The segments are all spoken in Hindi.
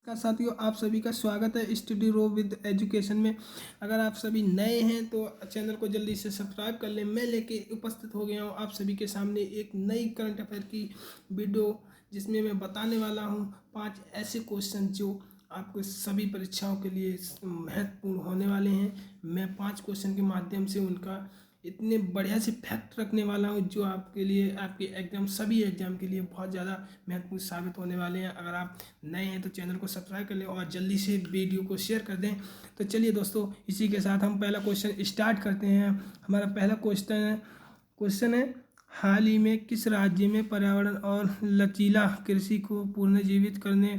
का साथियों, आप सभी का स्वागत है स्टडी रो विद एजुकेशन में। अगर आप सभी नए हैं तो चैनल को जल्दी से सब्सक्राइब कर लें। मैं लेके उपस्थित हो गया हूँ आप सभी के सामने एक नई करंट अफेयर की वीडियो, जिसमें मैं बताने वाला हूँ 5 ऐसे क्वेश्चन जो आपको सभी परीक्षाओं के लिए महत्वपूर्ण होने वाले हैं। मैं 5 क्वेश्चन के माध्यम से उनका इतने बढ़िया से फैक्ट रखने वाला हूँ जो आपके लिए, आपके एग्जाम, सभी एग्जाम के लिए बहुत ज़्यादा महत्वपूर्ण साबित होने वाले हैं। अगर आप नए हैं तो चैनल को सब्सक्राइब कर लें और जल्दी से वीडियो को शेयर कर दें। तो चलिए दोस्तों, इसी के साथ हम पहला क्वेश्चन स्टार्ट करते हैं। हमारा पहला क्वेश्चन है हाल ही में किस राज्य में पर्यावरण और लचीला कृषि को पुनर्जीवित करने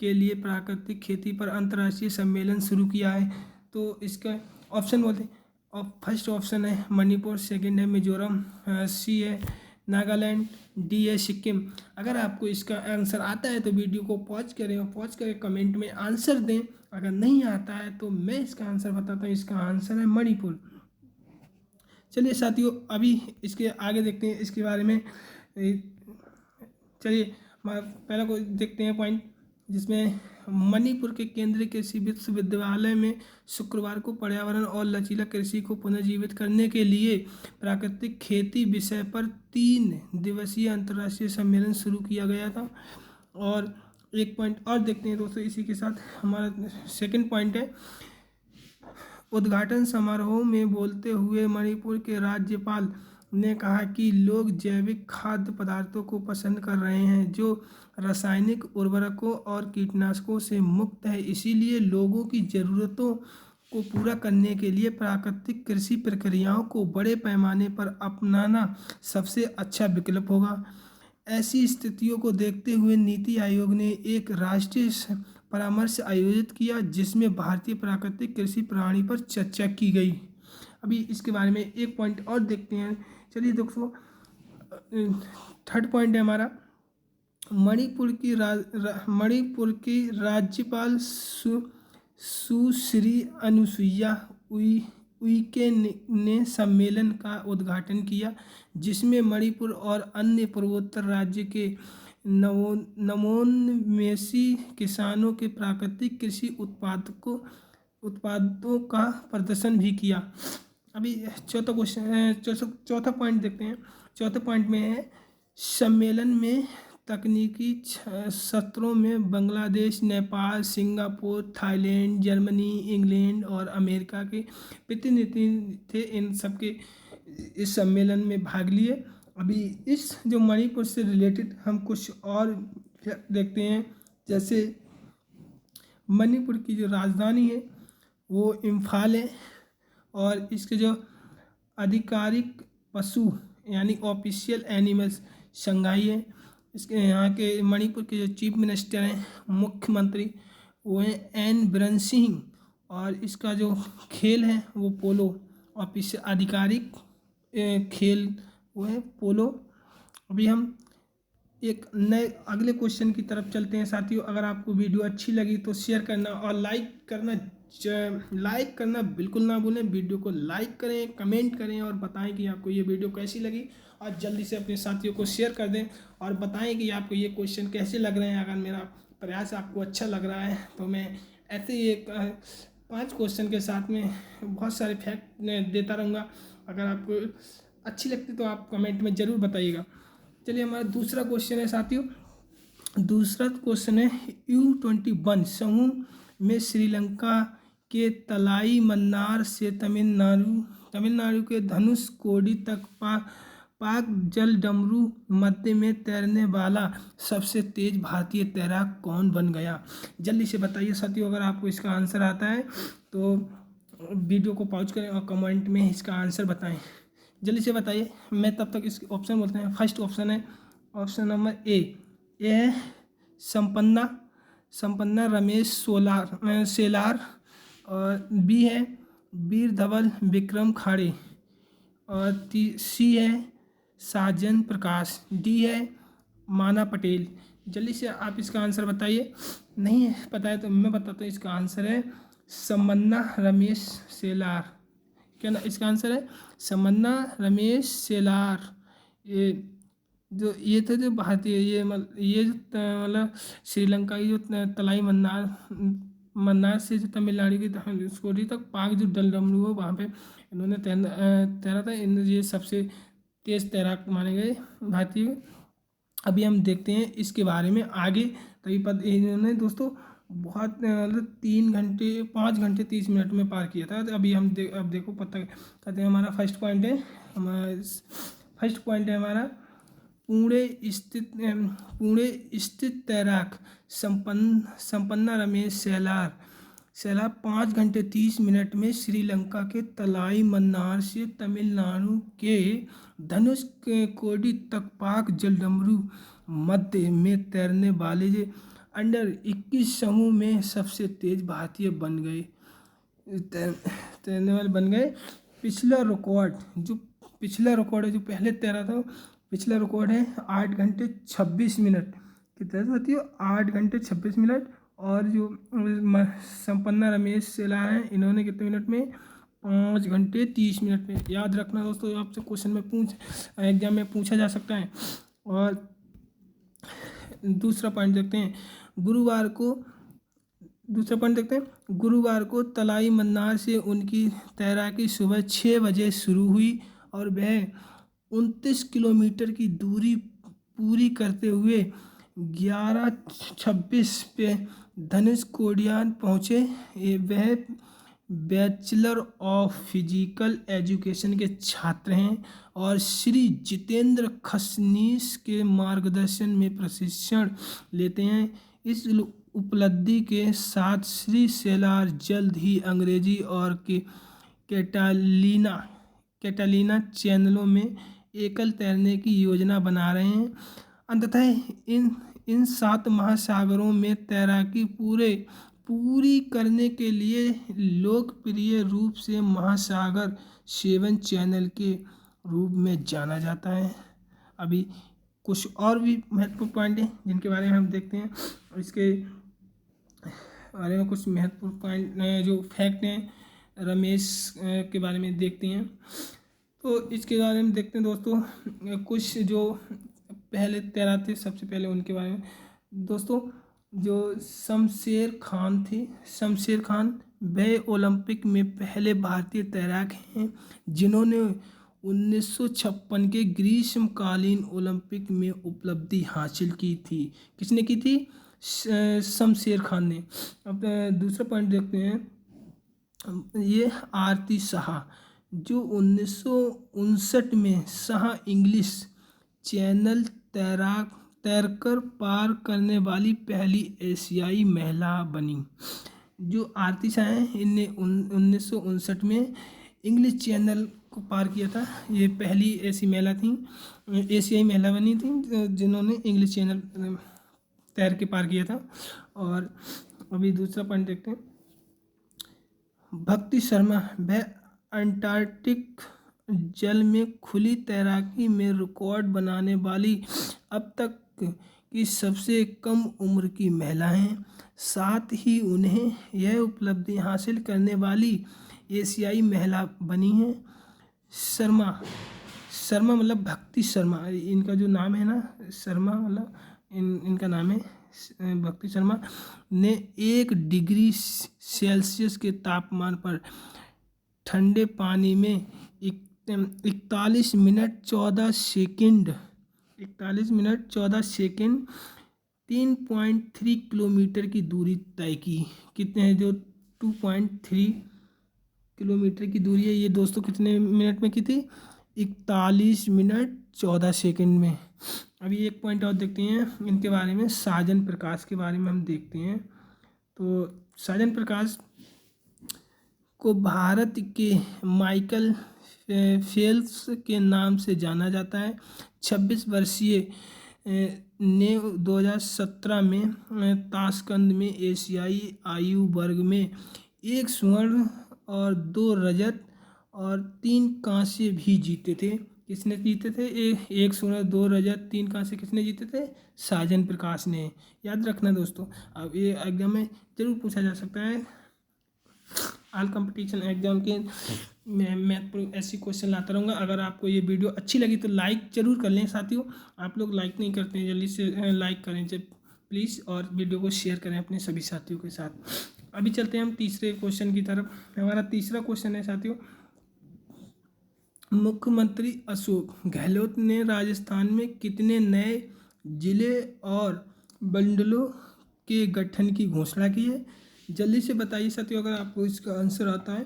के लिए प्राकृतिक खेती पर अंतर्राष्ट्रीय सम्मेलन शुरू किया है? तो इसका ऑप्शन बोलते हैं। और फर्स्ट ऑप्शन है मणिपुर, सेकंड है मिजोरम, सी है नागालैंड, डी है सिक्किम। अगर आपको इसका आंसर आता है तो वीडियो को पॉज करें और पॉज करके कमेंट में आंसर दें। अगर नहीं आता है तो मैं इसका आंसर बताता हूँ। इसका आंसर है मणिपुर। चलिए साथियों, अभी इसके आगे देखते हैं इसके बारे में। चलिए पहला को देखते हैं पॉइंट, जिसमें मणिपुर के केंद्रीय कृषि विश्वविद्यालय में शुक्रवार को पर्यावरण और लचीला कृषि को पुनर्जीवित करने के लिए प्राकृतिक खेती विषय पर 3 दिवसीय अंतर्राष्ट्रीय सम्मेलन शुरू किया गया था। और एक पॉइंट और देखते हैं दोस्तों, इसी के साथ हमारा सेकंड पॉइंट है। उद्घाटन समारोह में बोलते हुए मणिपुर के राज्यपाल ने कहा कि लोग जैविक खाद्य पदार्थों को पसंद कर रहे हैं जो रासायनिक उर्वरकों और कीटनाशकों से मुक्त है। इसीलिए लोगों की ज़रूरतों को पूरा करने के लिए प्राकृतिक कृषि प्रक्रियाओं को बड़े पैमाने पर अपनाना सबसे अच्छा विकल्प होगा। ऐसी स्थितियों को देखते हुए नीति आयोग ने एक राष्ट्रीय परामर्श आयोजित किया, जिसमें भारतीय प्राकृतिक कृषि प्रणाली पर चर्चा की गई। अभी इसके बारे में एक पॉइंट और देखते हैं। चलिए दोस्तों, थर्ड पॉइंट है हमारा। मणिपुर की राज्यपाल सुश्री अनुसुईया उइके ने सम्मेलन का उद्घाटन किया, जिसमें मणिपुर और अन्य पूर्वोत्तर राज्य के नवोन्मेषी किसानों के प्राकृतिक कृषि उत्पादों का प्रदर्शन भी किया। अभी चौथा पॉइंट देखते हैं। चौथे पॉइंट में है सम्मेलन में तकनीकी सत्रों में Bangladesh, Nepal, Singapore, Thailand, Germany, England और अमेरिका के प्रतिनिधि थे। इन सबके इस सम्मेलन में भाग लिए। अभी इस जो मणिपुर से रिलेटेड हम कुछ और देखते हैं। जैसे मणिपुर की जो राजधानी है वो इम्फाल है, और इसके जो आधिकारिक पशु यानी ऑफिशियल एनिमल्स शंघाई है। इसके यहाँ के मणिपुर के जो चीफ मिनिस्टर हैं, मुख्यमंत्री, वो हैं एन बिरेन सिंह। और इसका जो खेल है वो पोलो, ऑफिशियल आधिकारिक खेल वो है पोलो। अभी हम एक नए अगले क्वेश्चन की तरफ चलते हैं साथियों। अगर आपको वीडियो अच्छी लगी तो शेयर करना और लाइक करना बिल्कुल ना भूलें। वीडियो को लाइक करें, कमेंट करें और बताएं कि आपको ये वीडियो कैसी लगी। और जल्दी से अपने साथियों को शेयर कर दें और बताएं कि आपको ये क्वेश्चन कैसे लग रहे हैं। अगर मेरा प्रयास आपको अच्छा लग रहा है तो मैं ऐसे ही एक 5 क्वेश्चन के साथ में बहुत सारे फैक्ट देता रहूँगा। अगर आपको अच्छी लगती तो आप कमेंट में ज़रूर बताइएगा। चलिए हमारा दूसरा क्वेश्चन है साथियों। दूसरा क्वेश्चन है U21 समूह में श्रीलंका के तलाई मन्नार से तमिलनाडु के धनुषकोडी तक पाक जल डमरू मध्य में तैरने वाला सबसे तेज भारतीय तैराक कौन बन गया? जल्दी से बताइए साथियों। अगर आपको इसका आंसर आता है तो वीडियो को पॉज करें और कमेंट में इसका आंसर बताएं। जल्दी से बताइए। मैं तब तक इसके ऑप्शन बोलते हैं। फर्स्ट ऑप्शन है ऑप्शन नंबर ए है संपन्ना रमेश सेलार। और बी है वीर धवल विक्रम खाड़े। और सी है साजन प्रकाश। डी है माना पटेल। जल्दी से आप इसका आंसर बताइए। नहीं पता है तो मैं बताता हूँ। इसका आंसर है समन्ना रमेश सेलार। क्या ना इसका आंसर है समन्ना रमेश सेलार। ये जो ये थे जो भारतीय ये जो मतलब श्रीलंका की जो तलाई मन्नार मन्नार से जो तमिलनाडु की धनुषकोडी तक पाक जो जलडमरू है वहाँ पे इन्होंने तैरा था। इन ये सबसे तेज तैराक माने गए भारतीय। अभी हम देखते हैं इसके बारे में आगे। तभी पद इन्होंने दोस्तों बहुत मतलब 3 घंटे 5 घंटे 30 मिनट में पार किया था। तो अभी हम अब देखो पता कहते हैं हमारा फर्स्ट पॉइंट है। हमारा फर्स्ट पॉइंट है हमारा पुणे स्थित तैराक संपन्ना रमेश सैलाब 5 घंटे 30 मिनट में श्रीलंका के तलाई मन्नार से तमिलनाडु के धनुषकोडी तक पाक जलडमरू मध्य में तैरने वाले जो अंडर 21 समूह में सबसे तेज भारतीय बन गए तैरने वाले बन गए। पिछला रिकॉर्ड है जो पहले तैरा था, पिछला रिकॉर्ड है 8 घंटे 26 मिनट की तैर होती है, 8 घंटे 26 मिनट। और जो संपन्ना रमेश सेला हैं इन्होंने कितने मिनट में 5 घंटे 30 मिनट में। याद रखना दोस्तों, आपसे क्वेश्चन में एग्जाम में पूछा जा सकता है। और दूसरा पॉइंट देखते हैं गुरुवार को तलाई मन्नार से उनकी तैराकी सुबह 6 बजे शुरू हुई और वह 29 किलोमीटर की दूरी पूरी करते हुए 11:26 पे धनुषकोडियान पहुँचे। वह बैचलर ऑफ फिजिकल एजुकेशन के छात्र हैं और श्री जितेंद्र खसनीस के मार्गदर्शन में प्रशिक्षण लेते हैं। इस उपलब्धि के साथ श्री सेलार जल्द ही अंग्रेजी और कैटालिना चैनलों में एकल तैरने की योजना बना रहे हैं। अंततः इन 7 महासागरों में तैराकी पूरी करने के लिए लोकप्रिय रूप से महासागर 7 चैनल के रूप में जाना जाता है। अभी कुछ और भी महत्वपूर्ण पॉइंट हैं जिनके बारे में हम देखते हैं। इसके बारे में कुछ महत्वपूर्ण पॉइंट जो फैक्ट हैं रमेश के बारे में देखते हैं। तो इसके बारे में देखते हैं दोस्तों, कुछ जो पहले तैराते सबसे पहले उनके बारे में। दोस्तों जो शमशेर खान वह ओलंपिक में पहले भारतीय तैराक हैं जिन्होंने 1956 के ग्रीष्मकालीन ओलंपिक में उपलब्धि हासिल की थी। किसने की थी? शमशेर खान ने। अब दूसरा पॉइंट देखते हैं, ये आरती शाह जो 1959 में शाह इंग्लिश चैनल तैरकर पार करने वाली पहली एशियाई महिला बनी। जो आरती शाह हैं इनने 1959 में इंग्लिश चैनल को पार किया था। ये पहली ऐसी महिला थी, एशियाई महिला बनी थी जिन्होंने इंग्लिश चैनल तैर के पार किया था। और अभी दूसरा पॉइंट देखते हैं, भक्ति शर्मा वह अंटार्कटिक जल में खुली तैराकी में रिकॉर्ड बनाने वाली अब तक की सबसे कम उम्र की महिला हैं। साथ ही उन्हें यह उपलब्धि हासिल करने वाली एशियाई महिला बनी हैं। शर्मा मतलब भक्ति शर्मा, इनका जो नाम है ना शर्मा मतलब इनका नाम है भक्ति शर्मा ने 1 डिग्री सेल्सियस के तापमान पर ठंडे पानी में 41 मिनट 14 सेकंड 3.3 किलोमीटर की दूरी तय की। कितने हैं जो 2.3 किलोमीटर की दूरी है ये दोस्तों कितने मिनट में की थी? 41 मिनट 14 सेकंड में। अभी एक पॉइंट और देखते हैं इनके बारे में, साजन प्रकाश के बारे में हम देखते हैं। तो साजन प्रकाश को भारत के माइकल फेल्प्स के नाम से जाना जाता है। 26 वर्षीय ने 2017 में ताशकंद में एशियाई आयु वर्ग में 1 स्वर्ण और 2 रजत और 3 कांस्य भी जीते थे। किसने जीते थे? 1 स्वर्ण 2 रजत 3 कांस्य किसने जीते थे? साजन प्रकाश ने। याद रखना दोस्तों, अब ये एग्जाम में जरूर पूछा जा सकता है। ऑल कंपटीशन एग्जाम के मैं ऐसी क्वेश्चन लाता रहूँगा। अगर आपको ये वीडियो अच्छी लगी तो लाइक ज़रूर कर लें साथियों। आप लोग लाइक नहीं करते हैं, जल्दी से लाइक करें जब प्लीज़, और वीडियो को शेयर करें अपने सभी साथियों के साथ। अभी चलते हैं हम तीसरे क्वेश्चन की तरफ। हमारा तीसरा क्वेश्चन है साथियों, मुख्यमंत्री अशोक गहलोत ने राजस्थान में कितने नए जिले और मंडलों के गठन की घोषणा की है? जल्दी से बताइए साथियों, अगर आपको इसका आंसर आता है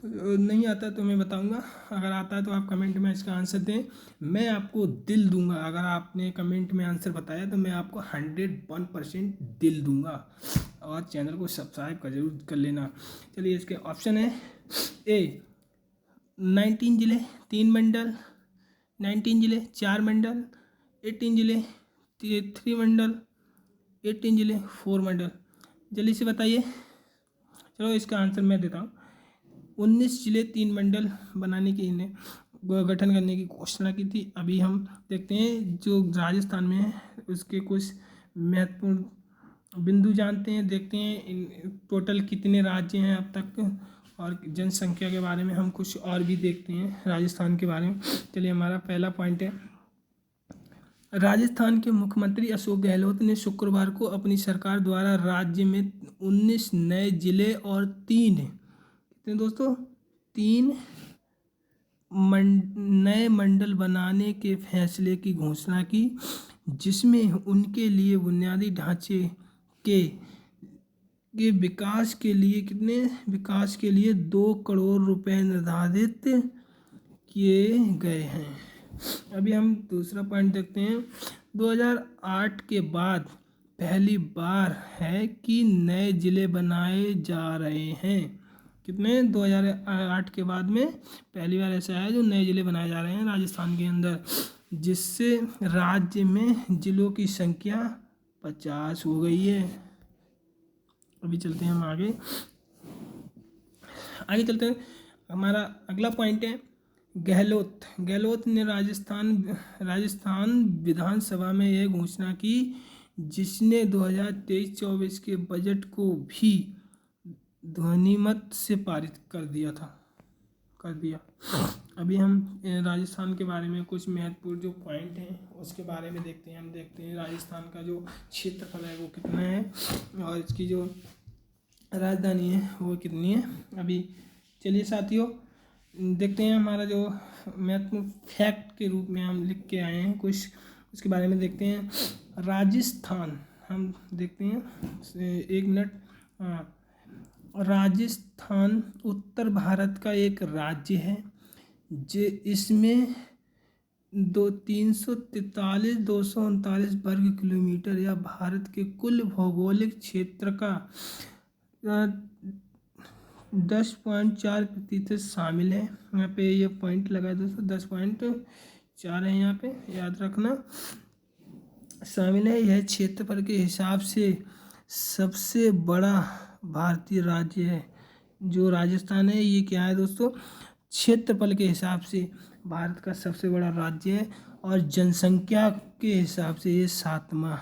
तो, नहीं आता है तो मैं बताऊंगा, अगर आता है तो आप कमेंट में इसका आंसर दें, मैं आपको दिल दूंगा। अगर आपने कमेंट में आंसर बताया तो मैं आपको 101% दिल दूंगा। और चैनल को सब्सक्राइब जरूर कर लेना। चलिए, इसके ऑप्शन है ए 19 जिले 3 मंडल, 19 जिले 4 मंडल, 18 जिले 3 मंडल, 18 जिले 4 मंडल। जल्दी से बताइए। चलो इसका आंसर मैं देता हूँ। 19 जिले 3 मंडल बनाने की इन्हें गठन करने की घोषणा की थी। अभी हम देखते हैं जो राजस्थान में है उसके कुछ महत्वपूर्ण बिंदु जानते हैं, देखते हैं इन टोटल कितने राज्य हैं अब तक, और जनसंख्या के बारे में हम कुछ और भी देखते हैं राजस्थान के बारे में। चलिए, हमारा पहला पॉइंट है, राजस्थान के मुख्यमंत्री अशोक गहलोत ने शुक्रवार को अपनी सरकार द्वारा राज्य में 19 नए जिले और 3 कितने दोस्तों 3 नए मंडल बनाने के फैसले की घोषणा की, जिसमें उनके लिए बुनियादी ढांचे के विकास के लिए 2 करोड़ रुपए निर्धारित किए गए हैं। अभी हम दूसरा पॉइंट देखते हैं। 2008 के बाद पहली बार है कि नए जिले बनाए जा रहे हैं। कितने 2008 के बाद में पहली बार ऐसा है जो नए जिले बनाए जा रहे हैं राजस्थान के अंदर, जिससे राज्य में जिलों की संख्या 50 हो गई है। अभी चलते हैं हम आगे चलते हैं। हमारा अगला पॉइंट है, गहलोत ने राजस्थान विधानसभा में यह घोषणा की, जिसने 2023-24 के बजट को भी ध्वनिमत से पारित कर दिया। अभी हम राजस्थान के बारे में कुछ महत्वपूर्ण जो पॉइंट हैं उसके बारे में देखते हैं। हम देखते हैं राजस्थान का जो क्षेत्रफल है वो कितना है और इसकी जो राजधानी है वो कितनी है। अभी चलिए साथियों देखते हैं, हमारा जो महत्वपूर्ण फैक्ट के रूप में हम लिख के आए हैं कुछ, उसके बारे में देखते हैं। राजस्थान हम देखते हैं, एक मिनट। हाँ, राजस्थान उत्तर भारत का एक राज्य है इसमें 239 वर्ग किलोमीटर या भारत के कुल भौगोलिक क्षेत्र का 10.4% शामिल है। यहाँ पे ये पॉइंट लगा दोस्तों, 10.4 है यहाँ पे, याद रखना, शामिल है। यह क्षेत्रफल के हिसाब से सबसे बड़ा भारतीय राज्य है। जो राजस्थान है ये क्या है दोस्तों, क्षेत्रफल के हिसाब से भारत का सबसे बड़ा राज्य है और जनसंख्या के हिसाब से ये 7वां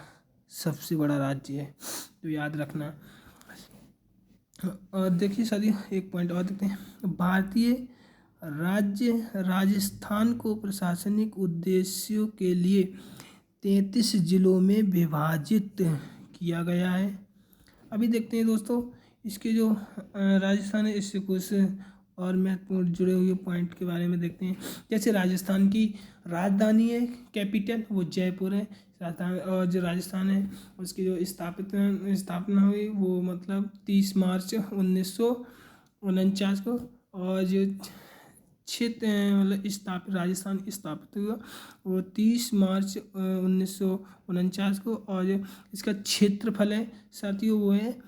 सबसे बड़ा राज्य है, तो याद रखना। और देखिए साथी एक पॉइंट और देखते हैं। भारतीय राज्य राजस्थान को प्रशासनिक उद्देश्यों के लिए 33 जिलों में विभाजित किया गया है। अभी देखते हैं दोस्तों इसके जो राजस्थान है इससे कुछ और महत्वपूर्ण जुड़े हुए पॉइंट के बारे में देखते हैं। जैसे राजस्थान की राजधानी है, कैपिटल, वो जयपुर है राजस्थान, और जो राजस्थान है उसकी जो स्थापना हुई वो मतलब 30 मार्च 1949 को, और जो क्षेत्र मतलब राजस्थान स्थापित हुआ वो 30 मार्च 1949 को, और जो इसका क्षेत्रफल है साथियों वो है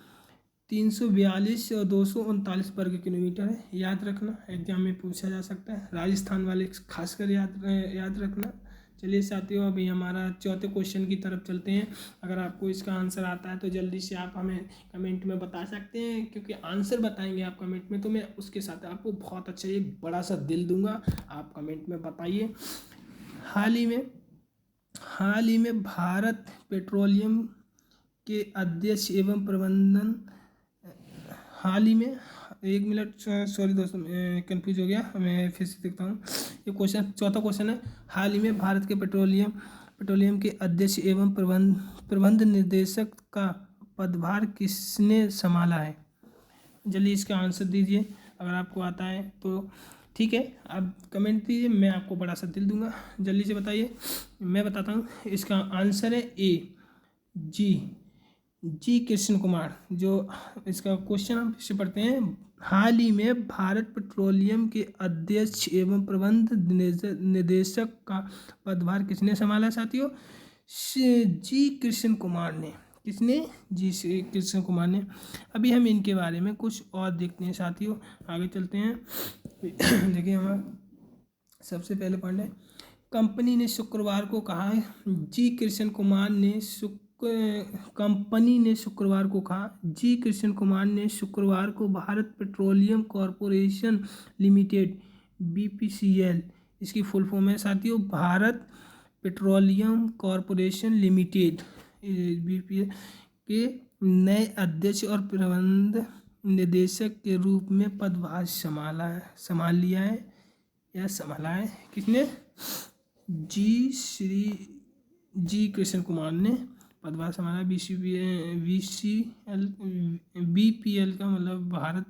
342 और 239 वर्ग किलोमीटर है। याद रखना, एग्जाम में पूछा जा सकता है, राजस्थान वाले खासकर याद रखना। चलिए साथियों अभी हमारा चौथे क्वेश्चन की तरफ चलते हैं। अगर आपको इसका आंसर आता है तो जल्दी से आप हमें कमेंट में बता सकते हैं, क्योंकि आंसर बताएंगे आप कमेंट में तो मैं उसके साथ आपको बहुत अच्छा एक बड़ा सा दिल दूंगा। आप कमेंट में बताइए। हाल ही में भारत पेट्रोलियम के अध्यक्ष एवं प्रबंधन हाल ही में एक मिनट, सॉरी दोस्तों, कंफ्यूज हो गया, मैं फिर से देखता हूँ। ये क्वेश्चन, चौथा क्वेश्चन है, हाल ही में भारत के पेट्रोलियम के अध्यक्ष एवं प्रबंध निर्देशक का पदभार किसने संभाला है? जल्दी इसका आंसर दीजिए, अगर आपको आता है तो ठीक है, आप कमेंट दीजिए, मैं आपको बड़ा सा दिल दूंगा। जल्दी से बताइए, मैं बताता हूँ। इसका आंसर है ए, जी कृष्ण कुमार। जो इसका क्वेश्चन हम फिर से पढ़ते हैं, हाल ही में भारत पेट्रोलियम के अध्यक्ष एवं प्रबंध निदेशक का पदभार किसने संभाला साथियों? जी कृष्ण कुमार ने। किसने? जी कृष्ण कुमार ने। अभी हम इनके बारे में कुछ और देखते हैं साथियों, आगे चलते हैं। देखिए हमारा सबसे पहले पॉइंट है, कंपनी ने शुक्रवार को कहा है, जी कृष्ण कुमार ने कंपनी ने शुक्रवार को कहा, जी कृष्ण कुमार ने शुक्रवार को Bharat petroleum corporation limited BPCL, इसकी फुल फॉर्म है साथियों, Bharat petroleum corporation limited BPL के नए अध्यक्ष और प्रबंध निदेशक के रूप में पदभार संभाल लिया है या संभाला है। किसने? जी कृष्ण कुमार ने पदभार संभाला। बीपीएल का मतलब भारत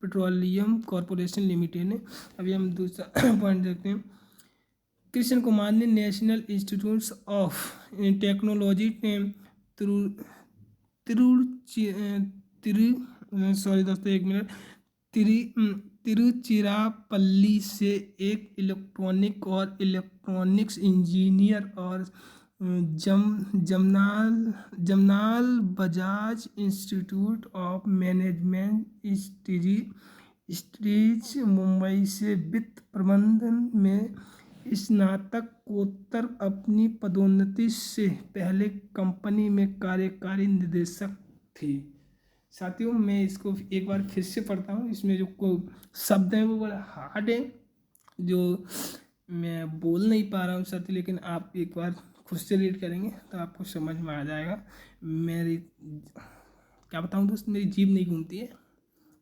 पेट्रोलियम कॉरपोरेशन लिमिटेड ने। अभी हम दूसरा पॉइंट देखते हैं, कृष्ण कुमार ने National Institute of Technology sorry दोस्तों एक मिनट, तिरुचिरापल्ली से एक इलेक्ट्रॉनिक्स इंजीनियर और Jamnalal Bajaj Institute of Management Studies Mumbai से वित्त प्रबंधन में स्नातकोत्तर अपनी पदोन्नति से पहले कंपनी में कार्यकारी निदेशक थी। साथियों मैं इसको एक बार फिर से पढ़ता हूँ, इसमें जो शब्द हैं वो बड़ा हार्ड है, जो मैं बोल नहीं पा रहा हूँ साथियों, लेकिन आप एक बार खुद से रीड करेंगे तो आपको समझ में आ जाएगा। मेरी क्या बताऊँ दोस्त, मेरी जीभ नहीं घूमती है,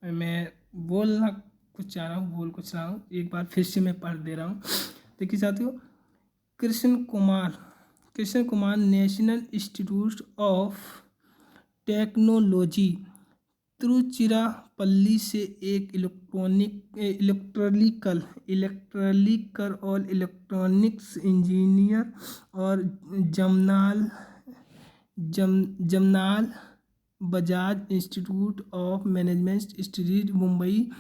मैं बोलना कुछ चाह रहा हूँ, बोल कुछ रहा हूँ, एक बार फिर से मैं पढ़ दे रहा हूँ। देखिए साथियों, Krishna Kumar National Institute of Technology Tiruchirappalli से एक इलेक्ट्रिकल और इलेक्ट्रॉनिक्स इंजीनियर और Jamnalal Bajaj Institute of Management Street Mumbai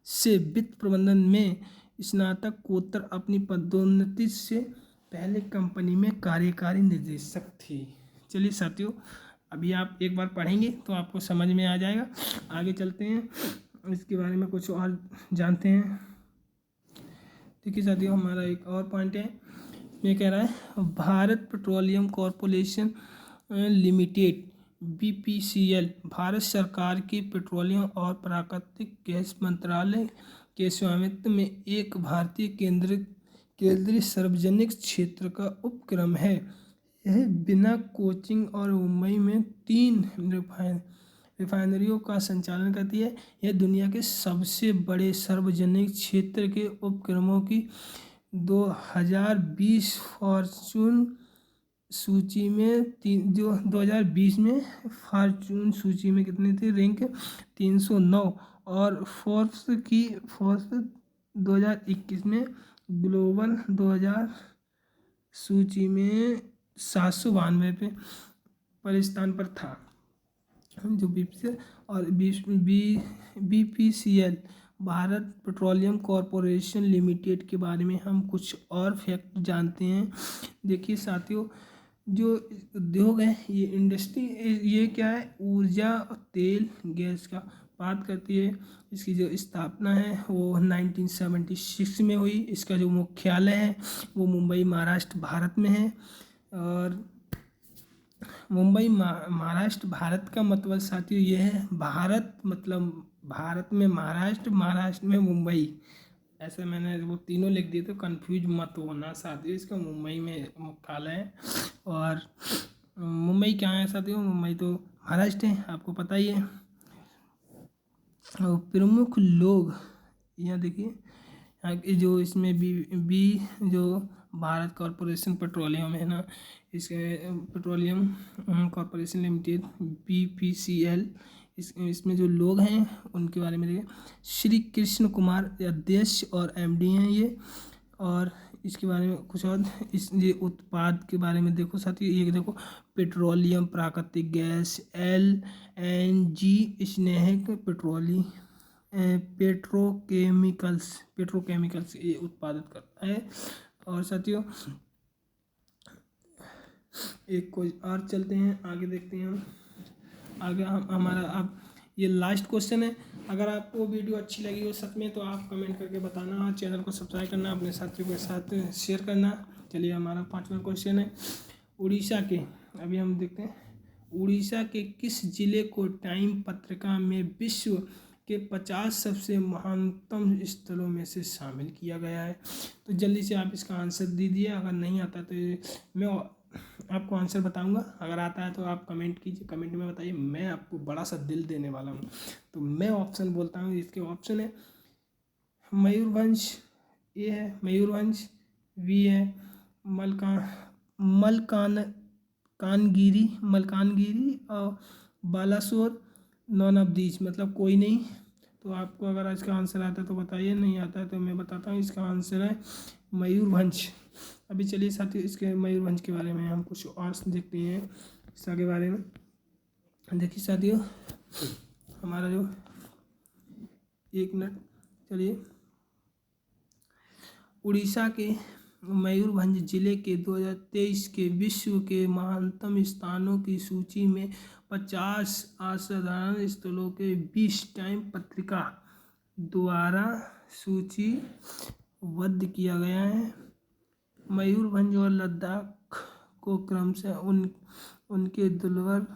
से वित्त प्रबंधन में स्नातकोत्तर अपनी पदोन्नति से पहले कंपनी में कार्यकारी निदेशक थी। चलिए साथियों, अभी आप एक बार पढ़ेंगे तो आपको समझ में आ जाएगा। आगे चलते हैं, इसके बारे में कुछ और जानते हैं। देखिए साथियों, हमारा एक और पॉइंट है, ये कह रहा है Bharat petroleum corporation limited BPCL Bharat सरकार के पेट्रोलियम और प्राकृतिक गैस मंत्रालय के स्वामित्व में एक भारतीय केंद्रीय सार्वजनिक क्षेत्र का उपक्रम है। यह बिना कोचिंग और मुंबई में 3 रिफाइनरियों का संचालन करती है। यह दुनिया के सबसे बड़े सार्वजनिक क्षेत्र के उपक्रमों की 2020 फॉर्च्यून सूची में जो 2020 में फॉर्च्यून सूची में कितने थे, रैंक 309, और फोर्ब्स 2021 में ग्लोबल 2000 सूची में 792 पर स्थान पर था। जो बीपीसीएल और BPCL Bharat petroleum corporation limited के बारे में हम कुछ और फैक्ट जानते हैं। देखिए साथियों, जो उद्योग है, ये इंडस्ट्री, ये क्या है, ऊर्जा और तेल गैस का बात करती है। इसकी जो स्थापना है वो 1976 में हुई। इसका जो मुख्यालय है वो मुंबई महाराष्ट्र भारत में है। और मुंबई महाराष्ट्र भारत का मतलब साथियों ये है, भारत मतलब भारत में महाराष्ट्र, महाराष्ट्र में मुंबई, ऐसे मैंने वो तीनों लिख दिए तो कंफ्यूज मत होना साथियों। इसका मुंबई में मुख्यालय है। और मुंबई क्या है साथियों, मुंबई तो महाराष्ट्र है, आपको पता ही है। और प्रमुख लोग यहाँ देखिए, यहाँ के जो इसमें बी जो भारत कॉरपोरेशन पेट्रोलियम है ना, इसके पेट्रोलियम कॉरपोरेशन लिमिटेड BPCL, इसमें जो लोग हैं उनके बारे में देखिए, श्री कृष्ण कुमार अध्यक्ष और MD हैं ये। और इसके बारे में कुछ और ये उत्पाद के बारे में देखो साथियों, ये देखो पेट्रोलियम, प्राकृतिक गैस, LNG, स्नेहक पेट्रोकेमिकल्स ये उत्पादित करता है। और साथियों एक कोई और चलते हैं आगे, देखते हैं हम आगे। हम हमारा अब ये लास्ट क्वेश्चन है। अगर आपको वीडियो अच्छी लगी हो सच में तो आप कमेंट करके बताना, और चैनल को सब्सक्राइब करना, अपने साथियों के साथ शेयर करना। चलिए हमारा 5वां क्वेश्चन है, उड़ीसा के, अभी हम देखते हैं, उड़ीसा के किस जिले को टाइम पत्रिका में विश्व के 50 सबसे महानतम स्थलों में से शामिल किया गया है? तो जल्दी से आप इसका आंसर दीजिए। अगर नहीं आता तो मैं आपको आंसर बताऊंगा, अगर आता है तो आप कमेंट कीजिए, कमेंट में बताइए, मैं आपको बड़ा सा दिल देने वाला हूँ। तो मैं ऑप्शन बोलता हूँ, इसके ऑप्शन है मयूरभंज, ए है मयूरभंज, बी है मलकानगिरी और बालासोर, नॉन ऑफ दीज मतलब कोई नहीं। तो आपको अगर इसका आंसर आता है तो बताइए, नहीं आता है तो मैं बताता हूँ, इसका आंसर है मयूरभंज। अभी चलिए साथियों इसके मयूरभंज के बारे में हम कुछ और देखते हैं, इसका के बारे में। देखिए साथियों हमारा जो, एक मिनट, चलिए, उड़ीसा के मयूरभंज जिले के 2023 के विश्व के महानतम स्थानों की सूची में 50 असाधारण स्थलों के 20 टाइम पत्रिका द्वारा सूचीबद्ध किया गया है। मयूरभंज और लद्दाख को क्रमशः उनके दुर्लभ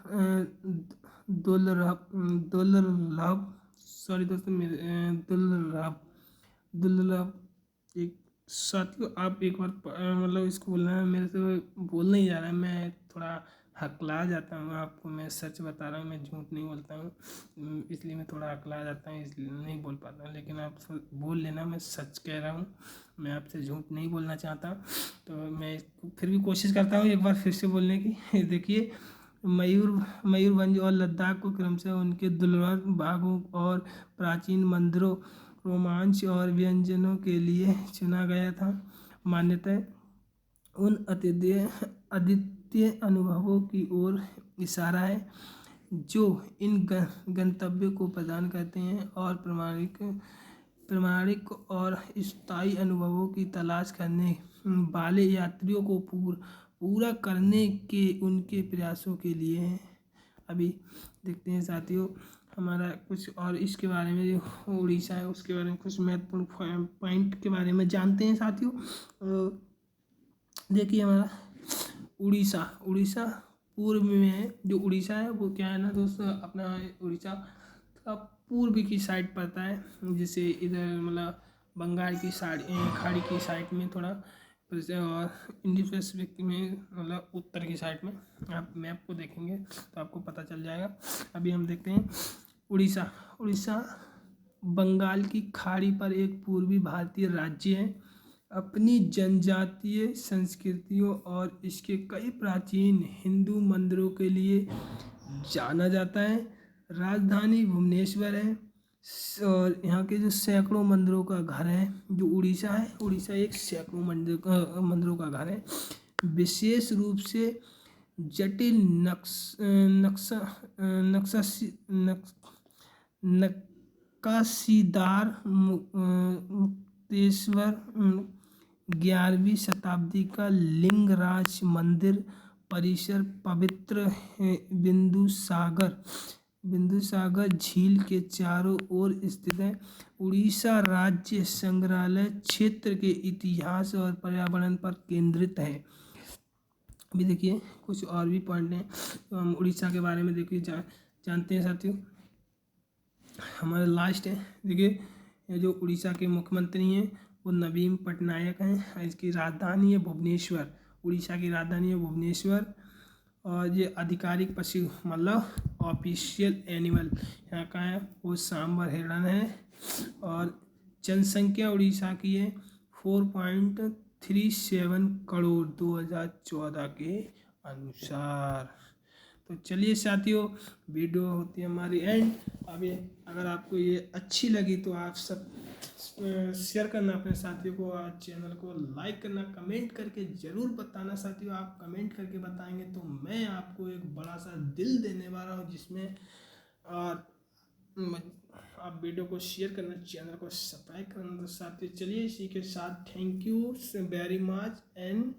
एक, साथियों आप एक बार मतलब इसको बोलना है, मेरे से बोल नहीं जा रहा है, मैं थोड़ा हकला जाता हूँ, आपको मैं सच बता रहा हूँ, मैं झूठ नहीं बोलता हूँ, इसलिए मैं थोड़ा हकला जाता हूँ, इसलिए नहीं बोल पाता। लेकिन आप बोल लेना, मैं सच कह रहा हूँ, मैं आपसे झूठ नहीं बोलना चाहता। तो मैं फिर भी कोशिश करता हूँ एक बार फिर से बोलने की। देखिए मयूरभंज और लद्दाख को क्रमशः उनके दुर्लभ भागों और प्राचीन मंदिरों, रोमांच और व्यंजनों के लिए चुना गया था। मान्यता उन अद्वितीय अनुभवों की ओर इशारा है जो इन गंतव्य को प्रदान करते हैं और प्रामाणिक और स्थायी अनुभवों की तलाश करने वाले यात्रियों को पूरा करने के उनके प्रयासों के लिए हैं। अभी देखते हैं साथियों हमारा कुछ और इसके बारे में, जो उड़ीसा है उसके बारे में कुछ महत्वपूर्ण पॉइंट के बारे में जानते हैं साथियों। देखिए हमारा उड़ीसा पूर्व में है। जो उड़ीसा है वो क्या है ना दोस्तों, अपना उड़ीसा का पूर्व की साइड पड़ता है, जैसे इधर मतलब बंगाल की खाड़ी की साइड में थोड़ा, और इंडियन पैसिफिक में मतलब उत्तर की साइड में। आप मैप को देखेंगे तो आपको पता चल जाएगा। अभी हम देखते हैं उड़ीसा बंगाल की खाड़ी पर एक पूर्वी भारतीय राज्य है। अपनी जनजातीय संस्कृतियों और इसके कई प्राचीन हिंदू मंदिरों के लिए जाना जाता है। राजधानी भुवनेश्वर है और यहाँ के जो सैकड़ों मंदिरों का घर है। जो उड़ीसा एक सैकड़ों मंदिरों का घर है। विशेष रूप से जटिल नक्काशीदार मुक्तेश्वर 11वीं शताब्दी का लिंगराज मंदिर परिसर पवित्र बिंदुसागर झील के चारों ओर स्थित है। उड़ीसा राज्य संग्रहालय क्षेत्र के इतिहास और पर्यावरण पर केंद्रित है। अभी देखिए कुछ और भी पॉइंट हैं तो हम उड़ीसा के बारे में देखिए जानते हैं साथियों। हमारा लास्ट है, देखिए जो उड़ीसा के मुख्यमंत्री हैं वो नवीन पटनायक हैं। इसकी राजधानी है भुवनेश्वर, उड़ीसा की राजधानी है भुवनेश्वर। और ये आधिकारिक पशु मतलब ऑफिशियल एनिमल यहाँ का है वो सांबर हिरण है। और जनसंख्या उड़ीसा की है 4.37 करोड़ 2014 के अनुसार। तो चलिए साथियों, वीडियो होती है हमारी एंड। अभी अगर आपको ये अच्छी लगी तो आप सब शेयर करना अपने साथियों को और चैनल को लाइक करना, कमेंट करके ज़रूर बताना साथियों। आप कमेंट करके बताएंगे तो मैं आपको एक बड़ा सा दिल देने वाला हूँ जिसमें और आप वीडियो को शेयर करना, चैनल को सब्सक्राइब करना। तो साथियों चलिए इसी के साथ thank you very much and